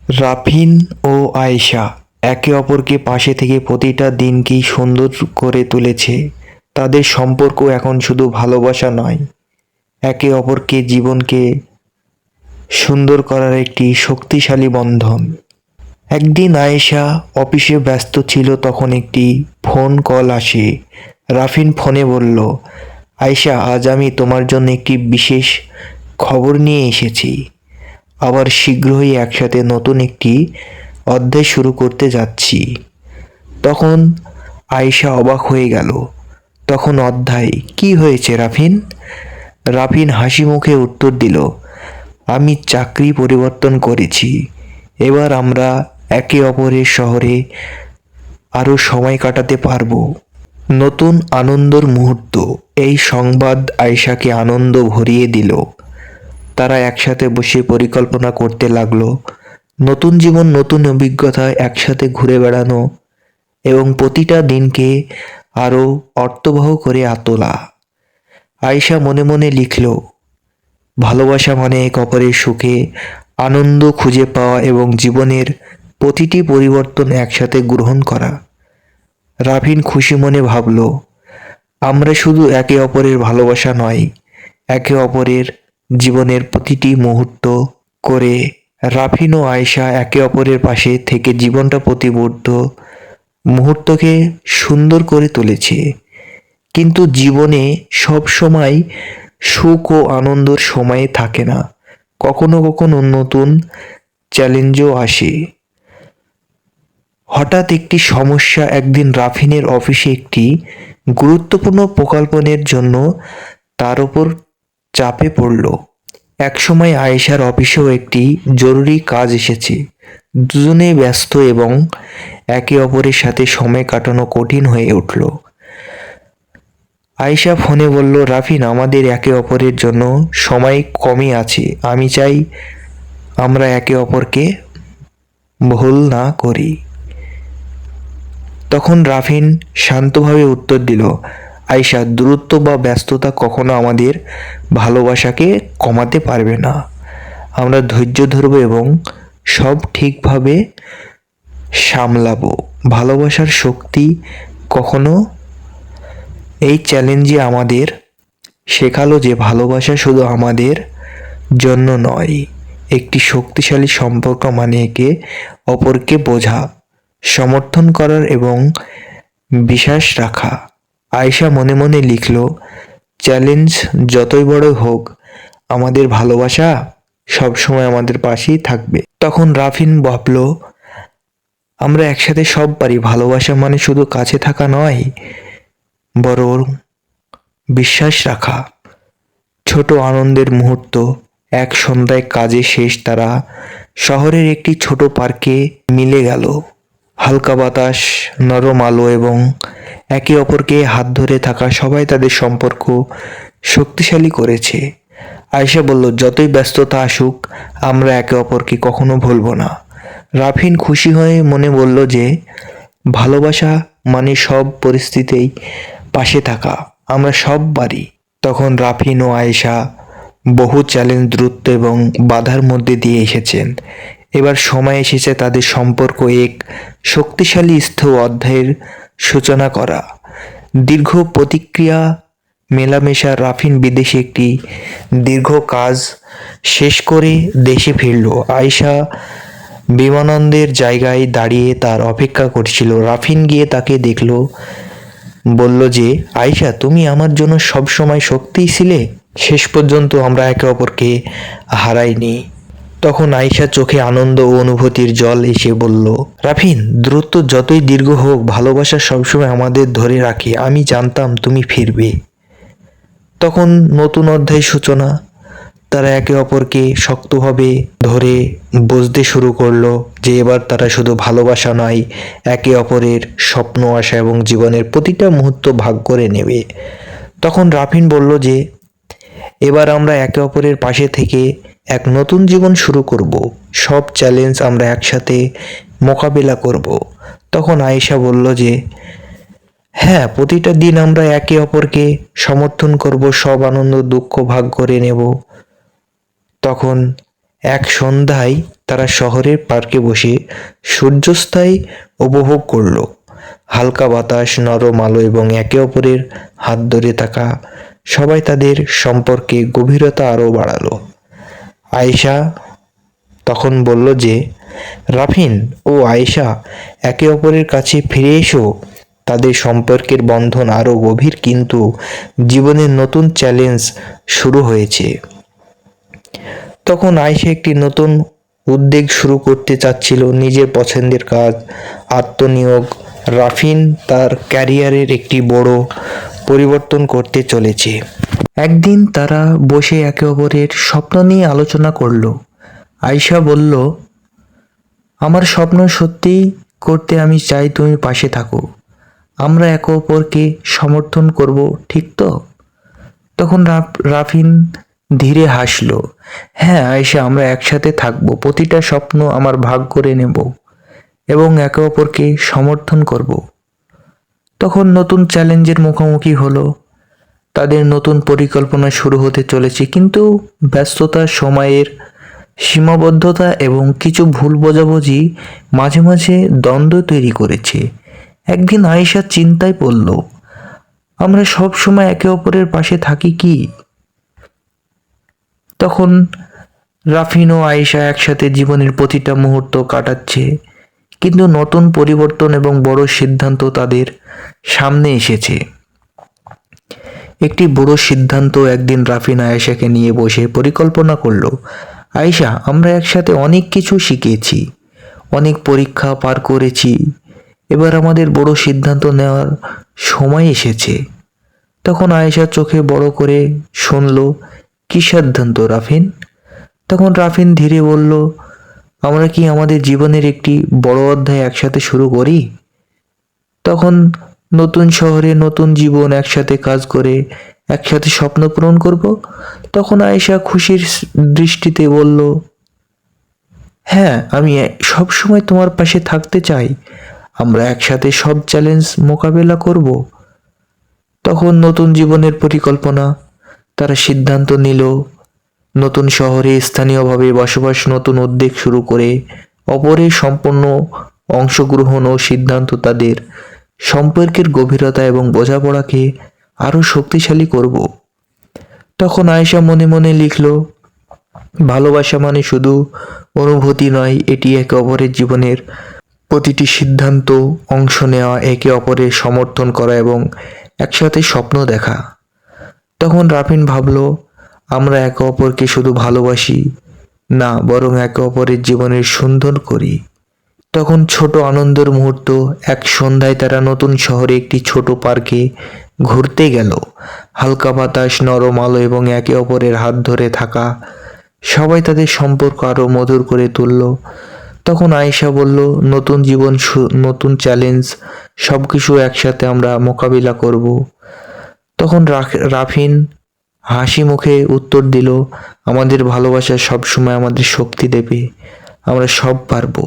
রাফিন ও আয়েশা একে অপরকে পাশে থেকে প্রতিটা দিনকেই সুন্দর করে তুলেছে। তাদের সম্পর্ক এখন শুধু ভালোবাসা নয়, একে অপরকে জীবনকে সুন্দর করার একটি শক্তিশালী বন্ধন। একদিন আয়েশা অফিসে ব্যস্ত ছিল, তখন একটি ফোন কল আসে। রাফিন ফোনে বলল, আয়েশা, আজ আমি তোমার জন্য একটি বিশেষ খবর নিয়ে এসেছি। আবার শীঘ্রই একসাথে নতুন একটি অধ্যায় শুরু করতে যাচ্ছি। তখন আয়েশা অবাক হয়ে গেল। তখন অধ্যায় কি হয়েছে রাফিন? রাফিন হাসি মুখে উত্তর দিল, আমি চাকরি পরিবর্তন করেছি। এবার আমরা একে অপরের শহরে আরও সময় কাটাতে পারবো। নতুন আনন্দের মুহূর্ত। এই সংবাদ আয়েশাকে আনন্দ ভরিয়ে দিল। তারা একসাথে বসে পরিকল্পনা করতে লাগলো। নতুন জীবন, নতুন অভিজ্ঞতা, একসাথে ঘুরে বেড়ানো এবং প্রতিটা দিনকে আরও অর্থবহ করে তোলা। আয়েশা মনে মনে লিখল, ভালোবাসা মানে এক অপরের সুখে আনন্দ খুঁজে পাওয়া এবং জীবনের প্রতিটি পরিবর্তন একসাথে গ্রহণ করা। রাফিন খুশি মনে ভাবল, আমরা শুধু একে অপরের ভালোবাসা নয়, একে অপরের জীবনের প্রতিটি মুহূর্ত করে। রাফিন ও আয়েশা একে অপরের পাশে থেকে জীবনটা প্রতি মুহূর্তকে সুন্দর করে তুলেছে। কিন্তু জীবনে সব সময় সুখ ও আনন্দের সময় থাকে না। কখনো কখনো নতুন চ্যালেঞ্জও আসে। হঠাৎ একটি সমস্যা। একদিন রাফিনের অফিসে একটি গুরুত্বপূর্ণ প্রকল্পের জন্য তার উপর চাপে পড়ল। একসময় আয়েশার অফিসেও একটি জরুরি কাজ এসেছে। দুজনেই ব্যস্ত এবং একে অপরের সাথে সময় কাটানো কঠিন হয়ে উঠল। আয়েশা ফোনে বলল, রাফিন, আমাদের একে অপরের জন্য সময় কমই আছে। আমি চাই আমরা একে অপরকে ভুল না করি। তখন রাফিন শান্তভাবে উত্তর দিল, আয়েশা, দূরত্ব বা ব্যস্ততা কখনো আমাদের ভালোবাসাকে কমাতে পারবে না। আমরা ধৈর্য ধরব এবং সব ঠিকভাবে সামলাবো। ভালোবাসার শক্তি কখনো এই চ্যালেঞ্জে আমাদের শেখালো যে ভালোবাসা শুধু আমাদের জন্য নয়, একটি শক্তিশালী সম্পর্ক মানে একে অপরকে বোঝা, সমর্থন করার এবং বিশ্বাস রাখা। আয়েশা মনে মনে লিখল, চ্যালেঞ্জ যতই বড় হোক, আমাদের ভালোবাসা সবসময় আমাদের পাশেই থাকবে। তখন রাফিন ভাবল, আমরা একসাথে সব পারি। ভালোবাসা মানে শুধু কাছে থাকা নয়, বরং বিশ্বাস রাখা। ছোট আনন্দের মুহূর্ত। এক সন্ধ্যায় কাজে শেষ তারা শহরের একটি ছোট পার্কে মিলে গেল। হালকা বাতাস, নরম আলো এবং একে অপরকে হাত ধরে থাকা সবাই তাদের সম্পর্ক শক্তিশালী করেছে। আয়েশা বলল, যতই ব্যস্ততা আসুক, আমরা একে অপরকে কখনো ভুলবো না। রাফিন খুশি হয়ে মনে বলল যে ভালোবাসা মানে সব পরিস্থিতিতেই পাশে থাকা। আমরা সব পারি। তখন রাফিন ও আয়েশা বহু চ্যালেঞ্জ, দূরত্ব এবং বাধার মধ্যে দিয়ে এসেছেন। এবার সময় এসেছে তাদের সম্পর্ক এক শক্তিশালী স্থির অধ্যায়ের সূচনা করা। দীর্ঘ প্রতিক্রিয়া, মেলামেশা। রাফিন বিদেশে একটি দীর্ঘ কাজ শেষ করে দেশে ফিরল। আয়েশা বিমানবন্দরের জায়গায় দাঁড়িয়ে তার অপেক্ষা করছিল। রাফিন গিয়ে তাকে দেখল, বলল যে, আয়েশা, তুমি আমার জন্য সবসময় শক্তিই ছিলে। শেষ পর্যন্ত আমরা একে অপরকে হারাইনি। তখন আয়েশা চোখে আনন্দ ও অনুভূতির জল এসে বলল, রাফিন, দূরত্ব যতই দীর্ঘ হোক, ভালোবাসা সবসময় আমাদের ধরে রাখে। আমি জানতাম তুমি ফিরবে। তখন নতুন অধ্যায় সূচনা। তারা একে অপরকে শক্তভাবে ধরে বুঝতে শুরু করলো যে এবার তারা শুধু ভালোবাসা নয়, একে অপরের স্বপ্ন, আশা এবং জীবনের প্রতিটা মুহূর্ত ভাগ করে নেবে। তখন রাফিন বলল যে এবার আমরা একে অপরের পাশে থেকে এক নতুন জীবন শুরু করব। সব চ্যালেঞ্জ আমরা একসাথে মোকাবিলা করব। তখন আয়েশা বলল যে হ্যাঁ, প্রতিটা দিন আমরা একে অপরকে সমর্থন করব, সব আনন্দ দুঃখ ভাগ করে নেব। তখন এক সন্ধ্যায় তারা শহরের পার্কে বসে সূর্যাস্তায় উপভোগ করলো। হালকা বাতাস, নরম আলো এবং একে অপরের হাত ধরে থাকা সবাই তাদের সম্পর্কে গভীরতা আরও বাড়ালো। আয়েশা তখন বলল যে, রাফিন ও আয়েশা, একে অপরের কাছে ফিরে এসো। তাদের সম্পর্কের বন্ধন আরও গভীর, কিন্তু জীবনের নতুন চ্যালেঞ্জ শুরু হয়েছে। তখন আয়েশা একটি নতুন উদ্যোগ শুরু করতে চাচ্ছিল, নিজের পছন্দের কাজ, আত্মনিয়োগ। রাফিন তার ক্যারিয়ারের একটি বড় পরিবর্তন করতে চলেছে। একদিন তারা বসে একে অপরের স্বপ্ন নিয়ে আলোচনা করলো। আয়েশা বলল, আমার স্বপ্ন সত্যি করতে আমি চাই তুমি পাশে থাকো। আমরা একে অপরকে সমর্থন করব, ঠিক তো? তখন রাফিন ধীরে হাসলো। হ্যাঁ আয়েশা, আমরা একসাথে থাকবো, প্রতিটা স্বপ্ন আমার ভাগ করে নেব এবং একে অপরকে সমর্থন করব। তখন নতুন চ্যালেঞ্জের মুখোমুখি হলো। তাদের নতুন পরিকল্পনা শুরু হতে চলেছে, কিন্তু ব্যস্ততা, সময়ের সীমাবদ্ধতা এবং কিছু ভুল বোঝাবুঝি মাঝে মাঝে দ্বন্দ্ব তৈরি করেছে। একদিন আয়েশা চিন্তায় পড়ল, আমরা সব সময় একে অপরের পাশে থাকি কি? তখন রাফিন ও আয়েশা একসাথে জীবনের প্রতিটা মুহূর্ত কাটাচ্ছে, কিন্তু নতুন পরিবর্তন এবং বড় সিদ্ধান্ত তাদের সামনে এসেছে। একটি বড় সিদ্ধান্ত। একদিন রাফিন আয়েশাকে নিয়ে বসে পরিকল্পনা করলো, আয়েশা, আমরা একসাথে অনেক কিছু শিখেছি, অনেক পরীক্ষা পার করেছি, এবার আমাদের বড় সিদ্ধান্ত নেওয়ার সময় এসেছে। তখন আয়েশা চোখে বড় করে শুনল, কি সিদ্ধান্ত রাফিন? তখন রাফিন ধীরে বলল, আমরা কি আমাদের জীবনের একটি বড় অধ্যায় একসাথে শুরু করি? তখন নতুন শহরে নতুন জীবন, একসাথে কাজ করে একসাথে স্বপ্ন পূরণ করব। তখন আয়েশা খুশির দৃষ্টিতে বলল, হ্যাঁ, আমি সব সময় তোমার পাশে থাকতে চাই, আমরা একসাথে সব চ্যালেঞ্জ মোকাবেলা করব। তখন নতুন জীবনের পরিকল্পনা, তারা সিদ্ধান্ত নিল নতুন শহরে স্থানীয়ভাবে বসবাস, নতুন উদ্যোগ শুরু করে অপরের সম্পূর্ণ অংশগ্রহণ ও সিদ্ধান্ত তাদের সম্পর্কের গভীরতা এবং বোঝাপড়াকে আরও শক্তিশালী করব। তখন আয়েশা মনে মনে লিখল, ভালোবাসা মানে শুধু অনুভূতি নয়, এটি একে অপরের জীবনের প্রতিটি সিদ্ধান্ত অংশ নেওয়া, একে অপরের সমর্থন করা এবং একসাথে স্বপ্ন দেখা। তখন রাফিন ভাবল, আমরা একে অপরকে শুধু ভালোবাসি না, বরং একে অপরের জীবনের সুন্দর করি। তখন ছোট আনন্দের মুহূর্ত। এক সন্ধ্যায় তারা নতুন শহরে একটি ছোট পার্কে ঘুরতে গেল। হালকা বাতাস, নরম আলো এবং একে অপরের হাত ধরে থাকা সবাই তাদের সম্পর্ক আরো মধুর করে তুলল। তখন আয়েশা বলল, নতুন জীবন, নতুন চ্যালেঞ্জ, সবকিছু একসাথে আমরা মোকাবিলা করব। তখন রাফিন হাসি মুখে উত্তর দিল, আমাদের ভালোবাসা সবসময় আমাদের শক্তি দেবে, আমরা সব পারবো।